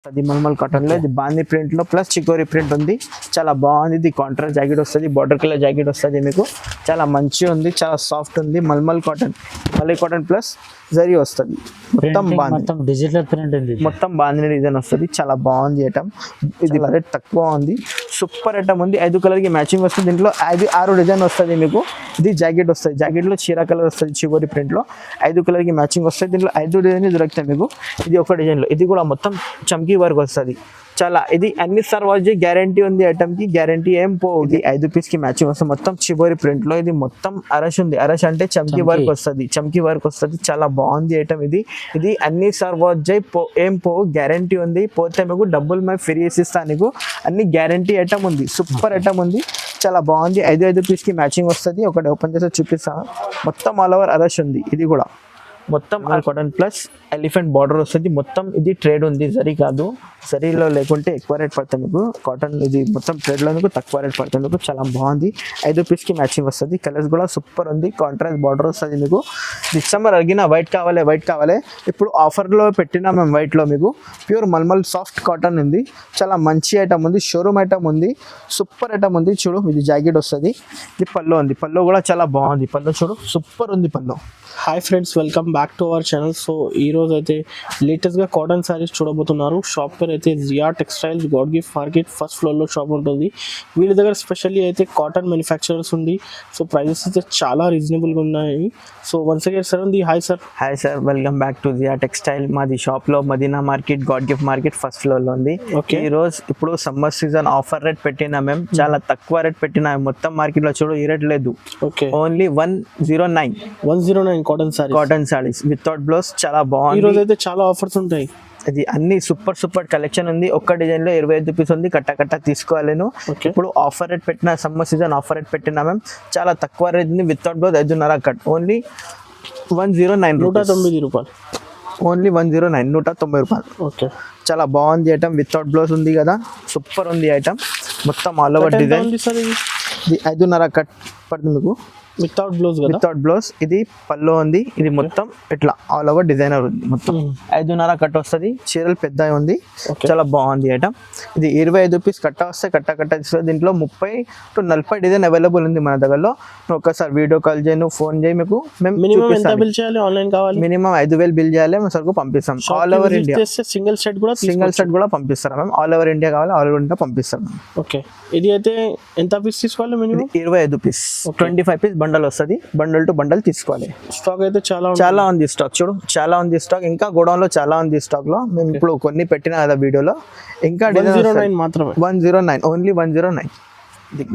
అది మల్మల్ కాటన్ లో ఇది బాందీ ప్రింట్ లో ప్లస్ చికోరీ ప్రింట్ ఉంది. చాలా బాగుంది. ఇది కాంట్రాస్ట్ జాకెట్ వస్తుంది, బార్డర్ కలర్ జాకెట్ వస్తుంది మీకు. చాలా మంచిగా ఉంది, చాలా సాఫ్ట్ ఉంది. మల్మల్ కాటన్, మలై కాటన్ ప్లస్ జరీ వస్తుంది. మొత్తం మొత్తం డిజిటల్ ప్రింట్ ఉంది, మొత్తం బాందిని డిజైన్ వస్తుంది. చాలా బాగుంది ఐటమ్. ఇది రేట్ తక్కువ ఉంది, సూపర్ ఐటమ్ ఉంది. 5 కలర్ కి మ్యాచింగ్ వస్తుంది. దీంట్లో 6 డిజైన్ వస్తుంది మీకు. ఇది జాకెట్ వస్తుంది, జాకెట్ లో చీర కలర్ వస్తుంది చికోరీ ప్రింట్ లో. 5 కలర్ కి మ్యాచింగ్ వస్తుంది. దీంట్లో 5 డిజైన్ దొరుకుతాయి మీకు. ఇది ఒక డిజైన్ లో, ఇది కూడా మొత్తం చమ్కీ వర్క్ వస్తుంది. చాలా ఇది అన్ని సర్వాజ్ గ్యారంటీ ఉంది ఐటమ్ కి, గ్యారంటీ ఏం పోదు. 5 పీస్ కి మ్యాచింగ్ వస్తుంది. మొత్తం చిబోరి ప్రింట్ లో ఇది మొత్తం అరష్ ఉంది. అరష్ అంటే చమ్కీ వర్క్ వస్తుంది, చమ్కీ వర్క్ వస్తుంది. చాలా బాగుంది ఐటమ్ ఇది. ఇది అన్ని సర్వాజ్ ఏం పోవు, గ్యారంటీ ఉంది. పోతే మీకు డబ్బులు మేము ఫ్రీ ఇస్తాను నీకు. అన్ని గ్యారంటీ ఐటమ్ ఉంది, సూపర్ ఐటమ్ ఉంది. చాలా బాగుంది. 5 పీస్ కి మ్యాచింగ్ వస్తుంది. ఒకటి ఓపెన్ చేసి చూపిస్తాను. మొత్తం ఆల్ ఓవర్ అరష్ ఉంది. ఇది కూడా మొత్తం కాటన్ ప్లస్ ఎలిఫెంట్ బార్డర్ వస్తుంది. మొత్తం ఇది ట్రేడ్ ఉంది, జరీ కాదు. జరీలో లేకుంటే ఎక్కువ రేట్ పడుతుంది మీకు. కాటన్ ఇది మొత్తం ట్రేడ్లో మీకు తక్కువ రేట్ పడుతుంది మీకు. చాలా బాగుంది. 5 పీస్ కి మ్యాచింగ్ వస్తుంది. కలర్స్ కూడా సూపర్ ఉంది. కాంట్రాస్ట్ బార్డర్ వస్తుంది మీకు. డిసెంబర్ అడిగిన వైట్ కావాలి. ఇప్పుడు ఆఫర్లో పెట్టినా మేము వైట్లో మీకు. ప్యూర్ మల్మల్ సాఫ్ట్ కాటన్ ఉంది. చాలా మంచి ఐటమ్ ఉంది, షోరూమ్ ఐటమ్ ఉంది, సూపర్ ఐటమ్ ఉంది. చూడు ఇది జాకెట్ వస్తుంది. ఇది పల్లో ఉంది, పల్లో కూడా చాలా బాగుంది. పల్లో చూడు సూపర్ ఉంది పల్లో. Hi friends, welcome back to our channel. So ఈ రోజు అయితే లేటెస్ట్గా కాటన్ శారీస్ చూడబోతున్నారు. షాప్ పేరు అయితే Zia textiles, God gift market first ఫ్లోర్లో షాప్ ఉంటుంది. వీళ్ళ దగ్గర స్పెషల్లీ అయితే కాటన్ మ్యానుఫ్యాక్చరర్స్ ఉంది. సో ప్రైజెస్ అయితే చాలా రీజనబుల్గా ఉన్నాయి. సో వన్స్ అగైన్ సార్ ఉంది. Hi sir, welcome back to Zia textile. మాది షాప్లో Madina market, God gift market first ఫ్లోర్లో ఉంది. ఓకే, ఈ రోజు ఇప్పుడు సమ్మర్ సీజన్ ఆఫర్ రేట్ పెట్టినా మేము, చాలా తక్కువ రేట్ పెట్టినా. మొత్తం మార్కెట్లో చూడు ఈ రేట్ లేదు. Okay, only 109 cotton saris without blouse. చాలా బాగుంది. ఈ రోజు అయితే చాలా ఆఫర్స్ ఉంటాయి. అది అన్ని సూపర్ కలెక్షన్ ఉంది. ఒక్క డిజైన్ లో 25 రూపీస్ ఉంది. కట్ట తీసుకోవాలి. ఇప్పుడు ఆఫర్ రేట్ పెట్టిన, సమ్మర్ సీజన్ ఆఫర్ రేట్ పెట్టినా మేము. చాలా తక్కువ రేట్ ఉంది. Without blouse 5.5 cut. ఓన్లీ 109 రూపాయలు. ఓన్లీ 190 రూపాయలు. ఓకే, చాలా బాగుంది ఐటమ్. వితౌట్ బ్లౌజ్ ఉంది కదా, సూపర్ ఉంది ఐటమ్. మొత్తం ఆల్ ఓవర్ డిజైన్. ఇది 5.5 కట్ పడుతుంది మీకు. Without blouse. ఇది పల్లో ఉంది. ఇది మొత్తం ఇట్లా ఆల్ ఓవర్ డిజైనర్ ఉంది. మొత్తం 5.5 కట్ వస్తుంది. చీరలు పెద్ద ఉంది. చాలా బాగుంది ఐటమ్. ఇది 25 రూపీస్ కట్ట వస్తే కట్ట తీసుకోవాలి. దీంట్లో 30 to 40 డిజైన్ అవైలబుల్ ఉంది మన దగ్గరలో. నువ్వు ఒకసారి వీడియో కాల్ చేయి, నువ్వు ఫోన్ చేయి. మీకు మినిమం ఎంత బిల్ చేయాలి? ఆన్లైన్ కావాలి, మినిమం 5,000 బిల్ చేయాలి. మేము సరుకు పంపిస్తాం. All over India. Single set కూడా పంపిస్తాం మేము. ఆల్ ఓవర్ ఇండియా కావాలి, ఆల్ ఓవర్ ఇండియా పంపిస్తాం. ఓకే, ఇది అయితే ఎంత పీస్ తీసుకోవాలి? Minimum 25 rupees. 25 పీస్ బండల్ వస్తుంది. బండల్ టు బండల్ తీసుకోవాలి. స్టాక్ అయితే చాలా ఉంది. స్టాక్ చూడు, చాలా ఉంది స్టాక్. ఇంకా గోడౌన్ లో చాలా ఉంది స్టాక్ లో. మేము ఇప్పుడు కొన్ని పెట్టినా కదా వీడియోలో. ఇంకా 109 మాత్రమే. 109, ఓన్లీ 109.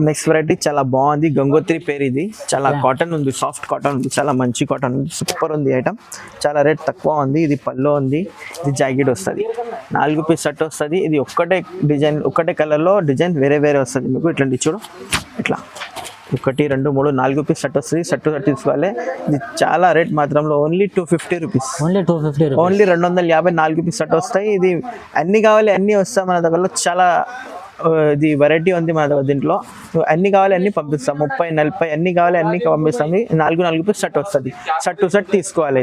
నెక్స్ట్ వెరైటీ చాలా బాగుంది. గంగోత్రి పేరు ఇది. చాలా కాటన్ ఉంది, సాఫ్ట్ కాటన్ ఉంది. చాలా మంచి కాటన్ ఉంది, సూపర్ ఉంది ఐటమ్. చాలా రేట్ తక్కువ ఉంది. ఇది పల్లో ఉంది. ఇది జాకెట్ వస్తుంది. 4 పీస్ సెట్ వస్తుంది. ఇది ఒక్కటే డిజైన్, ఒక్కటే కలర్ లో డిజైన్ వేరే వస్తుంది మీకు. ఇట్లాంటి చూడు, ఇట్లా 1, 2, 3, 4 పీస్ సెట్ వస్తుంది. సెట్ తీసుకోవాలి. ఇది చాలా రేట్ మాత్రంలో only 250 rupees. Only 250, 4 piece set వస్తాయి. ఇది అన్ని కావాలి అన్ని వస్తాయి మన దగ్గరలో. చాలా ఇది వెరైటీ ఉంది మన దగ్గర. దీంట్లో అన్ని కావాలి అన్ని పంపిస్తాం. 30, 40 అన్ని కావాలి అన్ని పంపిస్తాం. 4 పీస్ సెట్ వస్తుంది. సెట్ తీసుకోవాలి.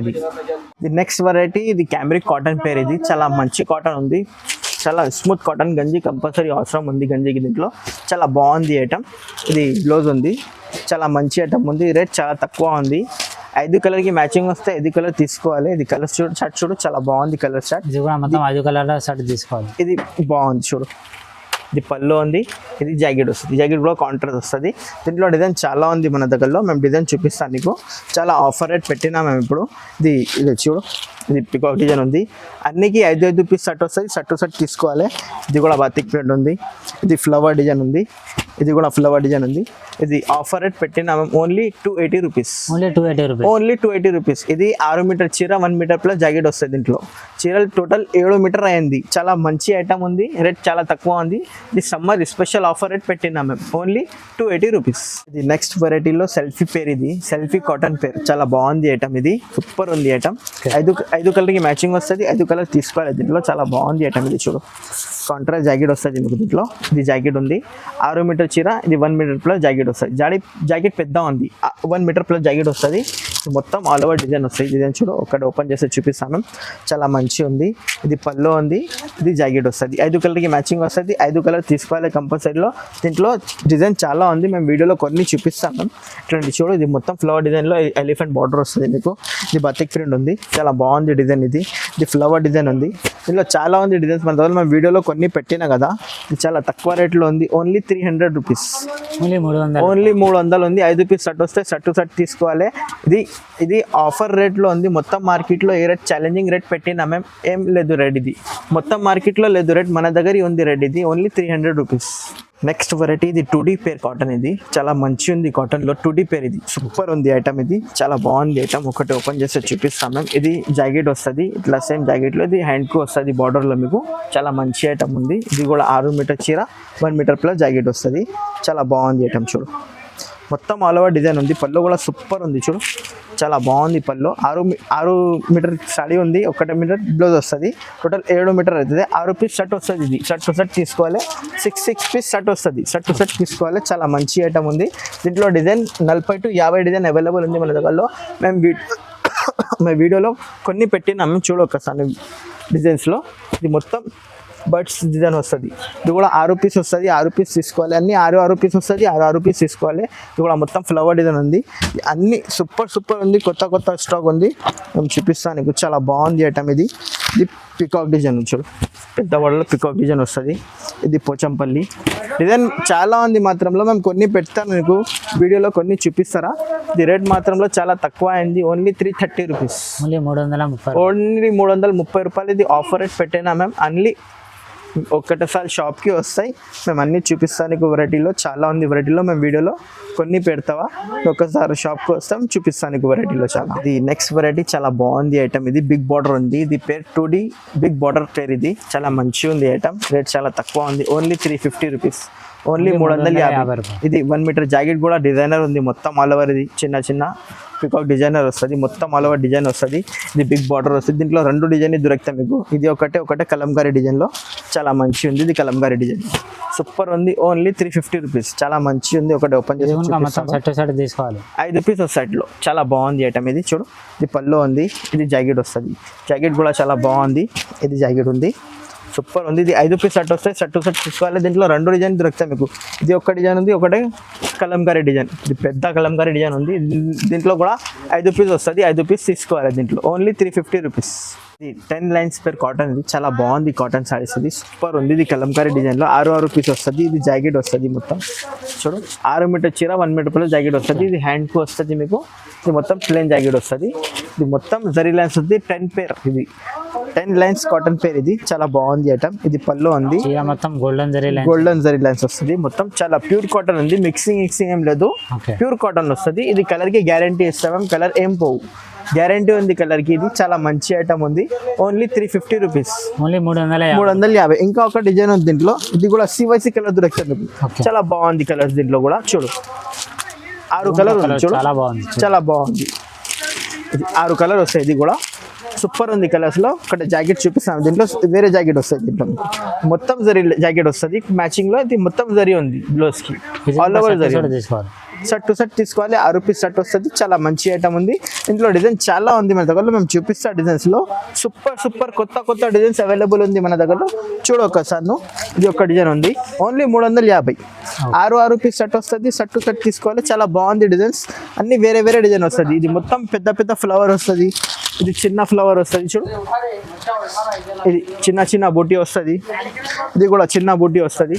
ఇది నెక్స్ట్ వెరైటీ. ఇది క్యామ్రిక్ కాటన్ పేరు. ఇది చాలా మంచి కాటన్ ఉంది. చాలా స్మూత్ కాటన్. గంజి కంపల్సరీ అవసరం ఉంది గంజికి దీంట్లో. చాలా బాగుంది ఐటమ్. ఇది బ్లౌజ్ ఉంది. చాలా మంచి ఐటమ్ ఉంది. రేట్ చాలా తక్కువ ఉంది. 5 కలర్ కి మ్యాచింగ్ వస్తే 5 కలర్ తీసుకోవాలి. ఇది కలర్ చూడు, షర్ట్ చూడు, చాలా బాగుంది కలర్ షర్ట్. ఇది కూడా మొత్తం 5 కలర్ల షర్ట్ తీసుకోవాలి. ఇది బాగుంది చూడు. ఇది పల్లో ఉంది. ఇది జాకెట్ వస్తుంది. జాకెట్ కూడా కాంట్రాస్ట్ వస్తుంది. దీంట్లో డిజైన్ చాలా ఉంది మన దగ్గరలో. మేము డిజైన్ చూపిస్తాను నీకు. చాలా ఆఫర్ రేట్ పెట్టినా మేము ఇప్పుడు. ఇది చూడు, ఇది పికాక్ డిజైన్ ఉంది. అన్నికి 5 పీస్ సెట్ వస్తుంది. సెట్ తీసుకోవాలి. ఇది కూడా బాతిక్ ప్రింట్ ఉంది. ఇది ఫ్లవర్ డిజైన్ ఉంది. ఇది కూడా ఫ్లవర్ డిజైన్ ఉంది. ఇది ఆఫర్ రేట్ పెట్టినా మేము. Only 280 rupees. Only 280 rupees. ఇది 6 మీటర్ చీర, 1 మీటర్ ప్లస్ జాకెట్ వస్తుంది. దీంట్లో చీరలు టోటల్ 7 మీటర్ అయింది. చాలా మంచి ఐటమ్ ఉంది. రేట్ చాలా తక్కువ ఉంది. ఇది సమ్మర్ స్పెషల్ ఆఫర్ రేట్ పెట్టినా మేము. Only 280 rupees. ఇది నెక్స్ట్ వెరైటీలో సెల్ఫీ పేరు. ఇది సెల్ఫీ కాటన్ పేరు. చాలా బాగుంది ఐటమ్. ఇది సూపర్ ఉంది ఐటమ్. 5 కలర్ కి మ్యాచింగ్ వస్తుంది. 5 కలర్ తీసుకోవాలి. దీంట్లో చాలా బాగుంది ఐటమ్. ఇది చూడు, కాంట్రాస్ట్ జాకెట్ వస్తుంది మీకు దీంట్లో. ఇది జాకెట్ ఉంది. 6 మీటర్ చీర. ఇది 1 మీటర్ ప్లస్ జాకెట్ వస్తుంది. జాకెట్ పెద్ద ఉంది. 1 మీటర్ ప్లస్ జాకెట్ వస్తుంది. మొత్తం ఆల్ ఓవర్ డిజైన్ వస్తాయి. డిజైన్ చూడు ఒకటి ఓపెన్ చేస్తే చూపిస్తాను. చాలా మంచిగా ఉంది. ఇది పళ్ళు ఉంది, ఇది జాకెట్ వస్తుంది. 5 కలర్కి మ్యాచింగ్ వస్తుంది. 5 కలర్ తీసుకోవాలి కంపల్సరీలో. దీంట్లో డిజైన్ చాలా ఉంది, మేము వీడియోలో కొన్ని చూపిస్తాను. ఇట్లాంటి చూడు, ఇది మొత్తం ఫ్లవర్ డిజైన్లో ఎలిఫెంట్ బార్డర్ వస్తుంది మీకు. ఇది బతిక్ ప్రింట్ ఉంది, చాలా బాగుంది డిజైన్. ఇది ఫ్లవర్ డిజైన్ ఉంది. దీనిలో చాలా ఉంది డిజైన్స్. మన దగ్గర మేము వీడియోలో కొన్ని పెట్టినా కదా. ఇది చాలా తక్కువ రేట్లో ఉంది. ఓన్లీ 300 రూపీస్, ఓన్లీ 300 ఉంది. 5 పీస్ షర్ట్ వస్తే షర్ట్ తీసుకోవాలి. ఇది ఆఫర్ రేట్లో ఉంది. మొత్తం మార్కెట్లో ఏ రేట్ ఛాలెంజింగ్ రేట్ పెట్టినా మేము ఏం లేదు రేట్. ఇది మొత్తం మార్కెట్లో లేదు రేట్, మన దగ్గర ఉంది రేట్. ఇది ఓన్లీ 300 రూపీస్. నెక్స్ట్ వెరైటీ ఇది 2D పేర్ కాటన్. ఇది చాలా మంచి ఉంది కాటన్లో. 2D పేర్ ఇది సూపర్ ఉంది ఐటమ్. ఇది చాలా బాగుంది ఐటమ్. ఒకటి ఓపెన్ చేస్తే చూపిస్తాం మేము. ఇది జాకెట్ వస్తుంది, ఇట్లా సేమ్ జాకెట్లో ఇది హ్యాండ్కు వస్తుంది బార్డర్లో మీకు. చాలా మంచి ఐటమ్ ఉంది. ఇది కూడా 6 మీటర్ చీర, 1 మీటర్ ప్లస్ జాకెట్ వస్తుంది. చాలా బాగుంది ఐటమ్. చూడు మొత్తం ఆల్ ఓవర్ డిజైన్ ఉంది. పళ్ళు కూడా సూపర్ ఉంది. చూడు చాలా బాగుంది పళ్ళు. 6 మీటర్ సాడీ ఉంది, 1 మీటర్ బ్లౌజ్ వస్తుంది. టోటల్ 7 మీటర్ అవుతుంది. 6 పీస్ షర్ట్ వస్తుంది. ఇది షర్ట్ తీసుకోవాలి. 6 పీస్ షర్ట్ వస్తుంది. షర్ట్ తీసుకోవాలి. చాలా మంచి ఐటమ్ ఉంది. దీంట్లో డిజైన్ 40 to 50 డిజైన్ అవైలబుల్ ఉంది మన దగ్గరలో. మేము వీడియోలో కొన్ని పెట్టినాము, చూడు ఒకసారి డిజైన్స్లో. ఇది మొత్తం బర్డ్స్ డిజైన్ వస్తుంది. ఇది కూడా 6 పీస్ వస్తుంది. 6 పీస్ తీసుకోవాలి. అన్ని 6 పీస్ వస్తుంది. 6 పీస్ తీసుకోవాలి. ఇది కూడా మొత్తం ఫ్లవర్ డిజైన్ ఉంది. అన్ని సూపర్ ఉంది. కొత్త స్టాక్ ఉంది. మేము చూపిస్తాను నీకు. చాలా బాగుంది ఐటమ్. ఇది పికాక్ డిజైన్ చూడు, పెద్ద వడలో పికాక్ డిజైన్ వస్తుంది. ఇది పోచంపల్లి డిజైన్ చాలా ఉంది. మాత్రంలో మేము కొన్ని పెడతాను నీకు వీడియోలో, కొన్ని చూపిస్తారా. ఇది రేట్ మాత్రంలో చాలా తక్కువ అయింది. ఓన్లీ 330 రూపీస్, ఓన్లీ 330 రూపాయలు. ఇది ఆఫర్ రేట్ పెట్టినా మ్యామ్. అన్ని ఒకటేసారి షాప్కి వస్తాయి. మేము అన్నీ చూపిస్తాను నీకు. వెరైటీలో చాలా ఉంది. వెరైటీలో మేము వీడియోలో కొన్ని పెడతావా, ఒకసారి షాప్కి వస్తాం చూపిస్తాను నీకు. వెరైటీలో చాలా. ఇది నెక్స్ట్ వెరైటీ చాలా బాగుంది ఐటమ్. ఇది బిగ్ బార్డర్ ఉంది. ఇది పేరు 2D బిగ్ బార్డర్ పేరు. ఇది చాలా మంచిగా ఉంది ఐటమ్. రేట్ చాలా తక్కువ ఉంది. Only 350 rupees, only 350. ఇది 1 మీటర్ జాకెట్ కూడా డిజైనర్ ఉంది. మొత్తం ఆల్ ఓవర్. ఇది చిన్న పికాక్ డిజైనర్ వస్తుంది. మొత్తం ఆల్ ఓవర్ డిజైన్ వస్తుంది. ఇది బిగ్ బార్డర్ వస్తుంది. దీంట్లో 2 డిజైన్ దొరుకుతాయి మీకు. ఇది ఒకటే కలంకారీ డిజైన్లో చాలా మంచి ఉంది. ఇది కలంకారీ డిజైన్ సూపర్ ఉంది. Only 350 rupees. చాలా మంచి ఉంది. ఒకటి ఓపెన్ చేసి తీసుకోవాలి. 5 పీస్ సెట్లో చాలా బాగుంది ఐటమ్. ఇది చూడు, ఇది పళ్ళు ఉంది. ఇది జాకెట్ వస్తుంది. జాకెట్ కూడా చాలా బాగుంది. ఇది జాకెట్ ఉంది, సూపర్ ఉంది. ఇది 5 పీస్ షర్ట్ వస్తాయి. షర్ట్ తీసుకోవాలి. దీంట్లో 2 డిజైన్ దొరుకుతాయి మీకు. ఇది ఒక డిజైన్ ఉంది, ఒకటే కలంకారీ డిజైన్. ఇది పెద్ద కలంకారీ డిజైన్ ఉంది. దీంట్లో కూడా 5 పీస్ వస్తుంది. 5 పీస్ తీసుకోవాలి. దీంట్లో ఓన్లీ 350 రూపీస్. ఇది 10 లైన్స్ పేర్ కాటన్. ఇది చాలా బాగుంది కాటన్ సారీస్. ఇది సూపర్ ఉంది. ఇది కలంకారీ డిజైన్లో 6 పీస్ వస్తుంది. ఇది జాకెట్ వస్తుంది మొత్తం. చూడు 6 మీటర్ చీర, 1 మీటర్ ప్లస్ జాకెట్ వస్తుంది. ఇది హ్యాండ్కు వస్తుంది మీకు. ఇది మొత్తం ప్లెయిన్ జాకెట్ వస్తుంది. ఇది మొత్తం జరీ లైన్స్ ఉంది. 10 పేర్. ఇది 10 లైన్స్ కాటన్ పేర్. ఇది చాలా బాగుంది ఐటమ్. ఇది పళ్ళు ఉంది. మొత్తం గోల్డెన్ జరీ లైన్స్ వస్తుంది. మొత్తం చాలా ప్యూర్ కాటన్ ఉంది. మిక్సింగ్ ఏం లేదు, ప్యూర్ కాటన్ వస్తుంది. ఇది కలర్కి గ్యారంటీ ఇస్తాం. కలర్ ఏం పోవు, గ్యారంటీ ఉంది కలర్కి. ఇది చాలా మంచి ఐటమ్ ఉంది. Only 350 rupees, only 350. ఇంకా ఒక డిజైన్ ఉంది దీంట్లో. ఇది కూడా CYC కలర్ దొరుకుతుంది. చాలా బాగుంది కలర్స్. దీంట్లో కూడా చూడు 6 కలర్ ఉంది. చూడు చాలా బాగుంది. ఇది 6 కలర్ వస్తాయి. ఇది కూడా సూపర్ ఉంది కలర్స్లో. ఒకటి జాకెట్ చూపిస్తాను. దీంట్లో వేరే జాకెట్ వస్తుంది. దీంట్లో మొత్తం జరీ జాకెట్ వస్తుంది మ్యాచింగ్లో. ఇది మొత్తం జరీ ఉంది బ్లౌజ్కి. All over zari. షర్ట్ తీసుకోవాలి. 6 పీస్ షర్ట్ వస్తుంది. చాలా మంచి ఐటమ్ ఉంది. ఇందులో డిజైన్ చాలా ఉంది మన దగ్గరలో. మేము చూపిస్తాం డిజైన్స్లో. సూపర్ కొత్త డిజైన్స్ అవైలబుల్ ఉంది మన దగ్గరలో. చూడు ఒకసారి నువ్వు. ఇది ఒక డిజైన్ ఉంది. ఓన్లీ 350. 6 పీస్ షర్ట్ వస్తుంది. షర్ట్ తీసుకోవాలి. చాలా బాగుంది డిజైన్స్. అన్ని వేరే డిజైన్ వస్తుంది. ఇది మొత్తం పెద్ద ఫ్లవర్ వస్తుంది. ఇది చిన్న ఫ్లవర్ వస్తుంది. చూడు ఇది చిన్న బూటీ వస్తుంది. ఇది కూడా చిన్న బూటీ వస్తుంది.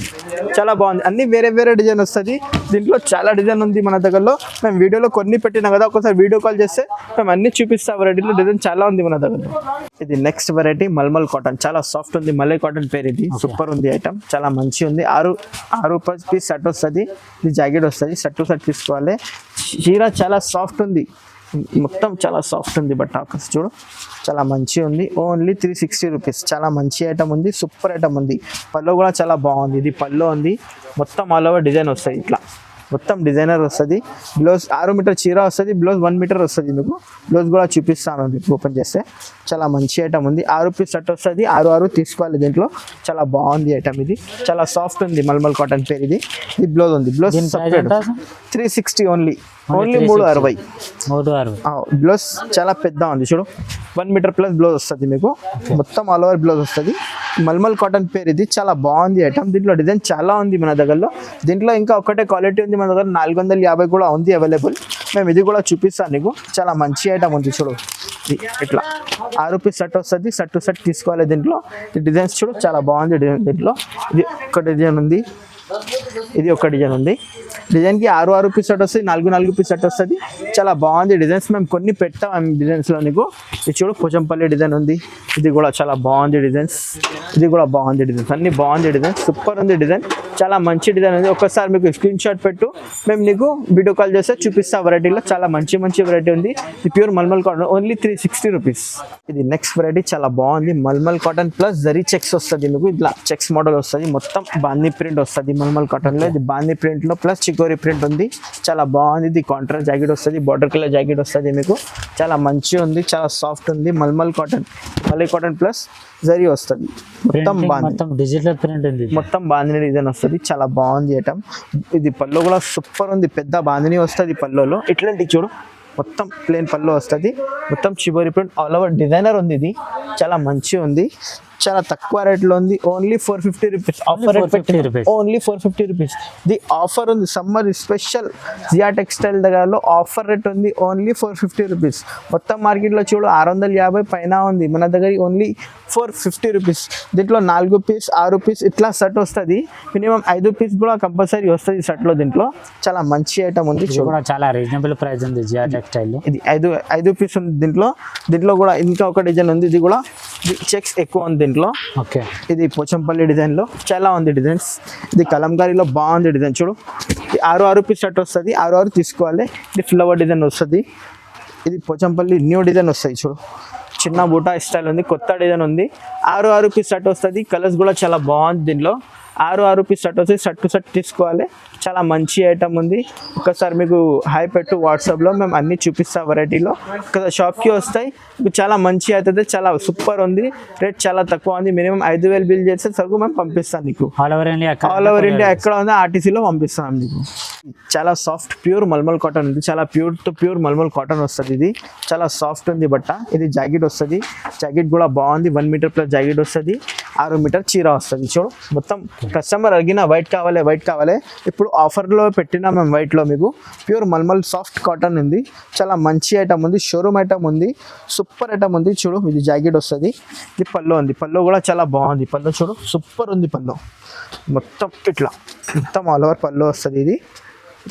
చాలా బాగుంది. అన్ని వేరే డిజైన్ వస్తుంది. దీంట్లో చాలా డిజైన్ ఉంది మన దగ్గరలో. మేము వీడియోలో కొన్ని పెట్టినా కదా, ఒకసారి వీడియో కాల్ చేస్తే మేము అన్ని చూపిస్తాం. వెరైటీలో డిజైన్ చాలా ఉంది మన దగ్గర. ఇది నెక్స్ట్ వెరైటీ మల్మల్ కాటన్. చాలా సాఫ్ట్ ఉంది. మల్లై కాటన్ పేరు. ఇది సూపర్ ఉంది ఐటమ్. చాలా మంచి ఉంది. 6 పీస్ షర్ట్ వస్తుంది. ఇది జాకెట్ వస్తుంది. షర్ట్ తీసుకోవాలి. చీర చాలా సాఫ్ట్ ఉంది. మొత్తం చాలా సాఫ్ట్ ఉంది. బట్ ఆకర్స్ చూడు చాలా మంచిగా ఉంది. Only 360 rupees. చాలా మంచి ఐటమ్ ఉంది. సూపర్ ఐటమ్ ఉంది. పళ్ళు కూడా చాలా బాగుంది. ఇది పళ్ళు ఉంది. మొత్తం ఆల్ ఓవర్ డిజైన్ వస్తుంది. ఇట్లా మొత్తం డిజైనర్ వస్తుంది. బ్లౌజ్ 6 మీటర్ చీర వస్తుంది. బ్లౌజ్ 1 మీటర్ వస్తుంది మీకు. బ్లౌజ్ కూడా చూపిస్తాను మీకు ఓపెన్ చేస్తే. చాలా మంచి ఐటమ్ ఉంది. 6 పీస్ షర్ట్ వస్తుంది. 6 తీసుకోవాలి. దీంట్లో చాలా బాగుంది ఐటమ్. ఇది చాలా సాఫ్ట్ ఉంది. మల్మల్ కాటన్ పేరు. ఇది బ్లౌజ్ ఉంది. Blouse 360 only. ఓన్లీ 360. 360. బ్లౌజ్ చాలా పెద్ద ఉంది చూడు, 1 మీటర్ ప్లస్ బ్లౌజ్ వస్తుంది మీకు, మొత్తం ఆల్ ఓవర్ బ్లౌజ్ వస్తుంది. మల్మల్ కాటన్ పేరు ఇది, చాలా బాగుంది ఐటమ్. దీంట్లో డిజైన్ చాలా ఉంది మన దగ్గరలో. దీంట్లో ఇంకా ఒకటే క్వాలిటీ ఉంది మన దగ్గర, 450 కూడా ఉంది అవైలబుల్. మేము ఇది కూడా చూపిస్తాను నీకు, చాలా మంచి ఐటమ్ ఉంది చూడు. ఇట్లా 6 రూపీస్ సెట్ వస్తుంది, సెట్ టు సెట్ తీసుకోవాలి. దీంట్లో ఈ డిజైన్స్ చూడు, చాలా బాగుంది డిజైన్. దీంట్లో ఇది ఒక డిజైన్ ఉంది, ఇది ఒక డిజైన్ ఉంది. డిజైన్కి 6 రూపీస్ సెట్ వస్తుంది, 4 రూపీస్ సెట్ వస్తుంది. చాలా బాగుంది డిజైన్స్, మేము కొన్ని పెట్టాం డిజైన్స్లో నీకు. ఇది చూడు, పోచంపల్లి డిజైన్ ఉంది, ఇది కూడా చాలా బాగుంది డిజైన్స్. ఇది కూడా బాగుంది డిజైన్స్, అన్ని బాగుంది డిజైన్, సూపర్ ఉంది డిజైన్, చాలా మంచి డిజైన్ ఉంది. ఒక్కసారి మీకు స్క్రీన్ షాట్ పెట్టు, మేము నీకు వీడియో కాల్ చేస్తే చూపిస్తా. వెరైటీలో చాలా మంచి మంచి వెరైటీ ఉంది. ఇది pure mulmul cotton, only 360 rupees. ఇది నెక్స్ట్ వెరైటీ చాలా బాగుంది, mulmul cotton plus zari checks వస్తుంది మీకు. ఇట్లా చెక్స్ మోడల్ వస్తుంది, మొత్తం బాందీ ప్రింట్ వస్తుంది మల్మల్ కాటన్లో. ఇది బాందీ ప్రింట్లో ప్లస్ చికోరీ ప్రింట్ ఉంది, చాలా బాగుంది. ఇది కాంట్రాస్ట్ జాకెట్ వస్తుంది, బార్డర్ కలర్ జాకెట్ వస్తుంది మీకు, చాలా మంచిగా ఉంది, చాలా సాఫ్ట్ ఉంది. మల్మల్ కాటన్, మల్లీ కాటన్ ప్లస్ జరీ వస్తుంది, మొత్తం మొత్తం డిజిటల్ ప్రింట్ ఉంది, మొత్తం బాందిని డిజైన్ వస్తుంది, చాలా బాగుంది ఐటమ్. ఇది పళ్ళు కూడా సూపర్ ఉంది, పెద్ద బాందిని వస్తుంది పళ్ళులో. ఇట్లాంటి చూడు, మొత్తం ప్లేన్ పళ్ళు వస్తుంది, మొత్తం shibori print all over designer ఉంది. ఇది చాలా మంచిగా ఉంది, చాలా తక్కువ రేట్లో ఉంది, ఓన్లీ 450 రూపీస్. ఆఫర్ రేట్ పెట్టి ఓన్లీ 450 రూపీస్. ఇది ఆఫర్ ఉంది, సమ్మర్ స్పెషల్ జియా టెక్స్టైల్ దగ్గరలో ఆఫర్ రేట్ ఉంది, ఓన్లీ 450 రూపీస్. మొత్తం మార్కెట్లో చూడు 650 పైన ఉంది, మన దగ్గర ఓన్లీ 450 రూపీస్. దీంట్లో 4 పీస్ 6 పీస్ ఇట్లా సెట్ వస్తుంది, మినిమం 5 పీస్ కూడా కంపల్సరీ వస్తుంది సెట్లో. దీంట్లో చాలా మంచి ఐటమ్ ఉంది, చాలా రీజనబుల్ ప్రైస్ ఉంది జియా టెక్స్టైల్. ఇది 5 పీస్ ఉంది దీంట్లో. దీంట్లో కూడా ఇంకా ఒక డిజైన్ ఉంది, ఇది కూడా చెక్స్ ఎక్కువ ఉంది దీంట్లో. ఓకే, ఇది పోచంపల్లి డిజైన్లో చాలా ఉంది డిజైన్స్. ఇది కలంకారీలో బాగుంది డిజైన్ చూడు. 6 పీస్ సెట్ వస్తుంది, 6 తీసుకోవాలి. ఇది ఫ్లవర్ డిజైన్ వస్తుంది, ఇది పోచంపల్లి న్యూ డిజైన్ వస్తాయి చూడు, చిన్న బూటా స్టైల్ ఉంది, కొత్త డిజైన్ ఉంది. 6 పీస్ సెట్ వస్తుంది, కలర్స్ కూడా చాలా బాగుంది దీంట్లో. 6 పీస్ సెట్ వస్తుంది, సెట్ టు సెట్ తీసుకోవాలి. చాలా మంచి ఐటమ్ ఉంది. ఒకసారి మీకు హై పెట్టు వాట్సాప్లో, మేము అన్నీ చూపిస్తాం వెరైటీలో. ఇక్కడ షాప్కి వస్తాయి, మీకు చాలా మంచి అవుతుంది, చాలా సూపర్ ఉంది. రేట్ చాలా తక్కువ ఉంది, మినిమం 5000 బిల్ చేస్తే సరుకు మేము పంపిస్తాం నీకు. ఆల్ ఓవర్ ఇండియా ఎక్కడ ఉందో ఆర్టీసీలో పంపిస్తాం మీకు. చాలా సాఫ్ట్ ప్యూర్ మల్మల్ కాటన్ ఉంది, చాలా ప్యూర్ మల్మల్ కాటన్ వస్తుంది. ఇది చాలా సాఫ్ట్ ఉంది బట్ట. ఇది జాకెట్ వస్తుంది, జాకెట్ కూడా బాగుంది, 1 మీటర్ ప్లస్ జాకెట్ వస్తుంది, 6 మీటర్ చీర వస్తుంది చూడు. మొత్తం కస్టమర్ అడిగిన వైట్ కావాలి, ఇప్పుడు ఆఫర్లో పెట్టినా మేము వైట్లో మీకు. ప్యూర్ మల్మల్ సాఫ్ట్ కాటన్ ఉంది, చాలా మంచి ఐటమ్ ఉంది, షోరూమ్ ఐటమ్ ఉంది, సూపర్ ఐటమ్ ఉంది చూడు. ఇది జాకెట్ వస్తుంది, ఇది పళ్ళు ఉంది, పళ్ళు కూడా చాలా బాగుంది. పళ్ళు చూడు, సూపర్ ఉంది పళ్ళు, మొత్తం ఇట్లా మొత్తం ఆల్ ఓవర్ పళ్ళు వస్తుంది. ఇది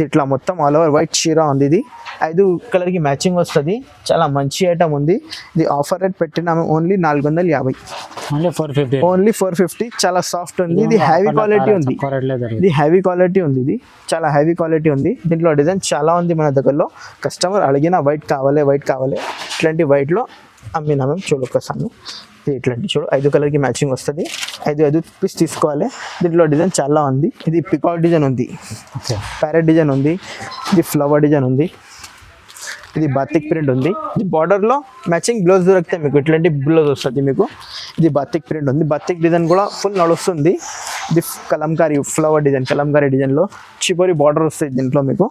ఇట్లా మొత్తం ఆల్ ఓవర్ వైట్ చీర ఉంది. ఇది 5 కలర్కి మ్యాచింగ్ వస్తుంది, చాలా మంచి ఐటమ్ ఉంది. ఇది ఆఫర్ రేట్ పెట్టినాము ఓన్లీ 450, ఓన్లీ 450. చాలా సాఫ్ట్ ఉంది, ఇది హెవీ క్వాలిటీ ఉంది, ఇది హెవీ క్వాలిటీ ఉంది, ఇది చాలా హెవీ క్వాలిటీ ఉంది. దీంట్లో డిజైన్ చాలా ఉంది మన దగ్గరలో. కస్టమర్ అడిగిన వైట్ కావాలి, ఇట్లాంటి వైట్లో అమ్మినా మేము చూడు ఒకసారి. ఇట్లాంటి చూడు, 5 కలర్కి మ్యాచింగ్ వస్తుంది, 5 పీస్ తీసుకోవాలి. దీంట్లో డిజైన్ చాలా ఉంది. ఇది పికాక్ డిజైన్ ఉంది, ప్యారెట్ డిజైన్ ఉంది, ఇది ఫ్లవర్ డిజైన్ ఉంది, ఇది బాతిక్ ప్రింట్ ఉంది. ఇది బార్డర్లో మ్యాచింగ్ బ్లౌజ్ దొరికితే మీకు ఇట్లాంటి బ్లౌజ్ వస్తుంది మీకు. ఇది బాతిక్ ప్రింట్ ఉంది, బాతిక్ డిజైన్ కూడా ఫుల్ నడుస్తుంది. ఇది కలంకారీ ఫ్లవర్ డిజైన్, కలంకారీ డిజైన్లో చివరి బార్డర్ వస్తుంది దీంట్లో మీకు.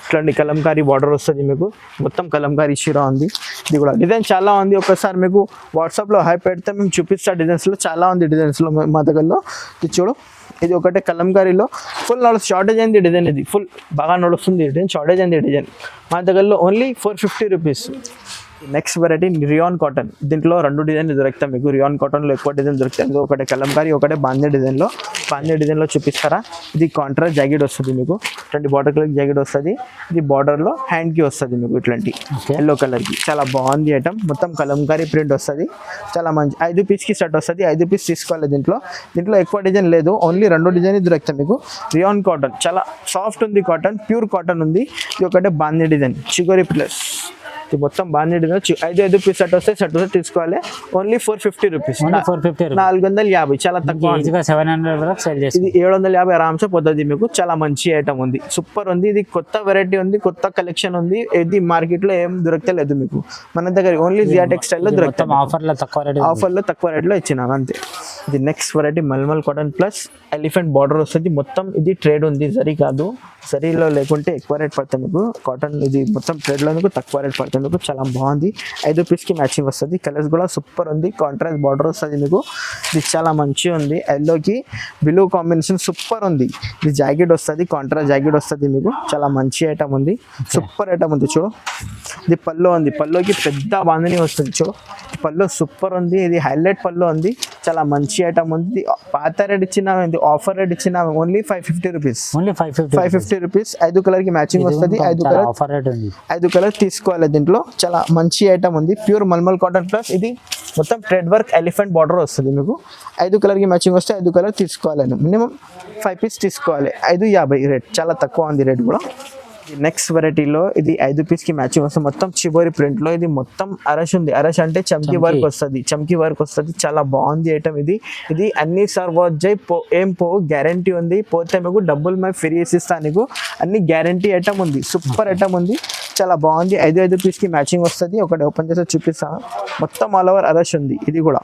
ఇట్లాంటి కలంకారీ బార్డర్ వస్తుంది మీకు, మొత్తం కలంకారీ చీర ఉంది. ఇది కూడా డిజైన్ చాలా ఉంది, ఒకసారి మీకు వాట్సాప్లో హై పెడితే మేము చూపిస్తా. డిజైన్స్లో చాలా ఉంది, డిజైన్స్లో మా దగ్గరలో. ఇది చూడు, ఇది ఒకటే కలంకారీలో ఫుల్ షార్టేజ్ అయింది డిజైన్, ఇది ఫుల్ బాగా నడుస్తుంది డిజైన్, షార్టేజ్ అయింది డిజైన్. మా దగ్గరలో only 450 rupees. Next variety rayon cotton, దీంట్లో 2 డిజైన్లు దొరుకుతాయి మీకు. రియాన్ కాటన్లో ఎక్కువ డిజైన్ దొరుకుతాయి, ఒకటే కలంకారీ, ఒకటే బాందీ డిజైన్లో చూపిస్తారా. ఇది కాంట్రాస్ట్ జాకెట్ వస్తుంది మీకు, ఇట్లాంటి బార్డర్ కలర్ జాకెట్ వస్తుంది. ఇది బార్డర్లో హ్యాండ్కి వస్తుంది మీకు, ఇట్లాంటి ఎల్లో కలర్కి, చాలా బాగుంది ఐటమ్. మొత్తం కలంకారీ ప్రింట్ వస్తుంది, చాలా మంచి. 5 పీస్కి సెట్ వస్తుంది, 5 పీస్ తీసుకోవాలి. దీంట్లో ఎక్కువ డిజైన్ లేదు, ఓన్లీ 2 డిజైన్ దొరుకుతాయి మీకు. రియాన్ కాటన్ చాలా సాఫ్ట్ ఉంది, కాటన్ ప్యూర్ కాటన్ ఉంది. ఇది ఒకటే బాందీ డిజైన్, చిగోరి ప్లస్. ఇది మొత్తం బాందీ డిజైన్, 5 పీస్ సెట్ వస్తే తీసుకోవాలి. ఓన్లీ 450 రూపీస్, 450, చాలా తక్కువ. ఇది 750 ఆరామ్సే పోతుంది మీకు. చాలా మంచి ఐటమ్ ఉంది, సూపర్ ఉంది. ఇది కొత్త వెరైటీ ఉంది, కొత్త కలెక్షన్ ఉంది. ఇది మార్కెట్లో ఏం దొరకలేదు మీకు, మన దగ్గర ఓన్లీ జియా టెక్స్టైల్లో దొరుకుతాయి. ఆఫర్లో తక్కువ రేట్లో ఇచ్చినాను అంతే. ఇది next variety mulmul cotton plus elephant border వస్తుంది. మొత్తం ఇది ట్రేడ్ ఉంది, జరీ కాదు. జరీలో లేకుంటే ఎక్కువ రేట్ పడుతుంది మీకు. కాటన్ ఇది మొత్తం ట్రేడ్లో మీకు తక్కువ రేట్ పడుతుంది మీకు. చాలా బాగుంది. 5 పీస్కి మ్యాచింగ్ వస్తుంది. కలర్స్ కూడా సూపర్ ఉంది. కాంట్రాస్ట్ బార్డర్ వస్తుంది మీకు. ఇది చాలా మంచిగా ఉంది. ఎల్లోకి బ్లూ కాంబినేషన్ సూపర్ ఉంది. ఇది జాకెట్ వస్తుంది, కాంట్రాస్ట్ జాకెట్ వస్తుంది మీకు. చాలా మంచి ఐటమ్ ఉంది, సూపర్ ఐటమ్ ఉంది. చూడు ఇది పల్లో ఉంది. పల్లోకి పెద్ద బాందని వస్తుంది. చూడు పల్లో సూపర్ ఉంది. ఇది హైలైట్ పల్లో ఉంది. చాలా మంచి ఐటమ్ ఉంది. పాత రేట్ ఇచ్చిన ఆఫర్ రేట్ ఇచ్చిన only 550 rupees. Only 550 rupees. 5 colour కి మ్యాచింగ్ వస్తుంది. 5 కలర్ ఆఫర్ రేట్ ఉంది. 5 కలర్ తీసుకోవాలి. దీంట్లో చాలా మంచి ఐటమ్ ఉంది. ప్యూర్ మల్మల్ కాటన్ ప్లస్ ఇది మొత్తం థ్రెడ్ వర్క్ ఎలిఫెంట్ బార్డర్ వస్తుంది మీకు. 5 కలర్ కి మ్యాచింగ్ వస్తే 5 కలర్ తీసుకోవాలి. మినిమం 5 పీస్ తీసుకోవాలి. 550 రేట్, చాలా తక్కువ ఉంది రేట్ కూడా. నెక్స్ట్ వెరైటీలో ఇది 5 పీస్కి మ్యాచింగ్ వస్తుంది. మొత్తం చిబోరి ప్రింట్లో ఇది మొత్తం అరష్ ఉంది. అరష్ అంటే చమ్కీ వర్క్ వస్తుంది. చమ్కీ వర్క్ వస్తుంది. చాలా బాగుంది ఐటమ్ ఇది. ఇది అన్ని సార్ వచ్చాయి ఏం పోవు, గ్యారంటీ ఉంది. పోతే మీకు డబ్బులు మేము ఫ్రీ ఇస్తాను నీకు. అన్ని గ్యారంటీ ఐటమ్ ఉంది. సూపర్ ఐటమ్ ఉంది. చాలా బాగుంది. 5 పీస్కి మ్యాచింగ్ వస్తుంది. ఒకటి ఓపెన్ చేస్తే చూపిస్తాను. మొత్తం ఆల్ ఓవర్ అరష్ ఉంది. ఇది కూడా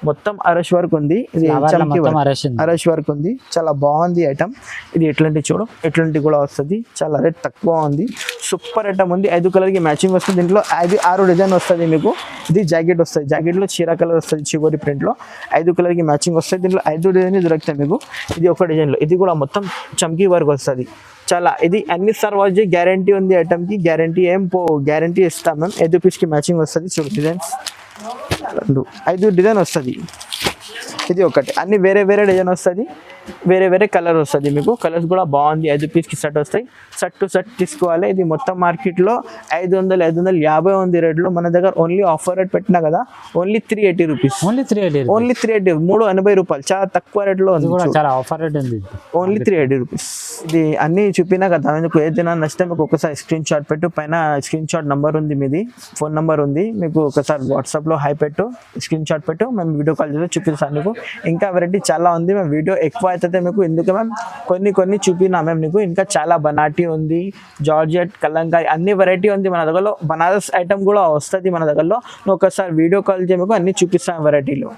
మొత్తం అరష్ వర్క్ ఉంది. ఇది చమ్కీ అరష్ వర్క్ ఉంది. చాలా బాగుంది ఐటమ్. ఇది ఎట్లాంటి చూడు, ఎట్లాంటి కూడా వస్తుంది. చాలా రేట్ తక్కువ ఉంది. సూపర్ ఐటమ్ ఉంది. 5 కలర్కి మ్యాచింగ్ వస్తుంది. దీంట్లో 6 డిజైన్ వస్తుంది మీకు. ఇది జాకెట్ వస్తుంది. జాకెట్లో చీర కలర్ వస్తుంది. చివరి ప్రింట్లో 5 కలర్కి మ్యాచింగ్ వస్తుంది. దీంట్లో 5 డిజైన్ దొరుకుతాయి మీకు. ఇది ఒక డిజైన్లో. ఇది కూడా మొత్తం చమ్కీ వర్క్ వస్తుంది. చాలా ఇది అన్ని సర్వాజ్ గ్యారంటీ ఉంది. ఐటమ్కి గ్యారంటీ ఏం గ్యారంటీ ఇస్తాం మేము. 5 పీస్కి మ్యాచింగ్ వస్తుంది. చూడు డిజైన్స్ 5 డిజైన్ వస్తుంది. ఇది ఒకటి. అన్ని వేరే వేరే డిజైన్ వస్తుంది. వేరే వేరే కలర్ వస్తుంది మీకు. కలర్స్ కూడా బాగుంది. 5 పీస్కి సెట్ వస్తాయి. సెట్ టు సెట్ తీసుకోవాలి. ఇది మొత్తం మార్కెట్లో 550 ఉంది రేట్లో. మన దగ్గర ఓన్లీ ఆఫర్ రేట్ పెట్టినా కదా, ఓన్లీ 380 రూపీస్. ఓన్లీ 380. ఓన్లీ 380, 380 రూపాయలు. చాలా తక్కువ రేట్లో ఉంది. చాలా ఆఫర్ రేట్ ఉంది. Only 380 rupees. ఇది అన్ని చూపినా కదా మీకు. ఏదైనా నచ్చితే మీకు ఒకసారి స్క్రీన్ షాట్ పెట్టు. పైన స్క్రీన్ షాట్ నెంబర్ ఉంది, మీది ఫోన్ నెంబర్ ఉంది. మీకు ఒకసారి వాట్సాప్లో హై పెట్టు, స్క్రీన్ షాట్ పెట్టు. మేము వీడియో కాల్ చేసి చూపిస్తాను మీకు. ఇంకా వెరైటీ చాలా ఉంది. మేము వీడియో ఎక్కువ అవుతుంది మీకు. ఎందుకు మేము కొన్ని చూపినా మేము నీకు. ఇంకా చాలా బనాటీ ఉంది, జార్జెట్, కలంకారీ అన్ని వెరైటీ ఉంది మన దగ్గరలో. బనారస్ ఐటమ్ కూడా వస్తుంది మన దగ్గరలో. నువ్వు ఒకసారి వీడియో కాల్ చేయ మీకు అన్ని చూపిస్తాను వెరైటీలో.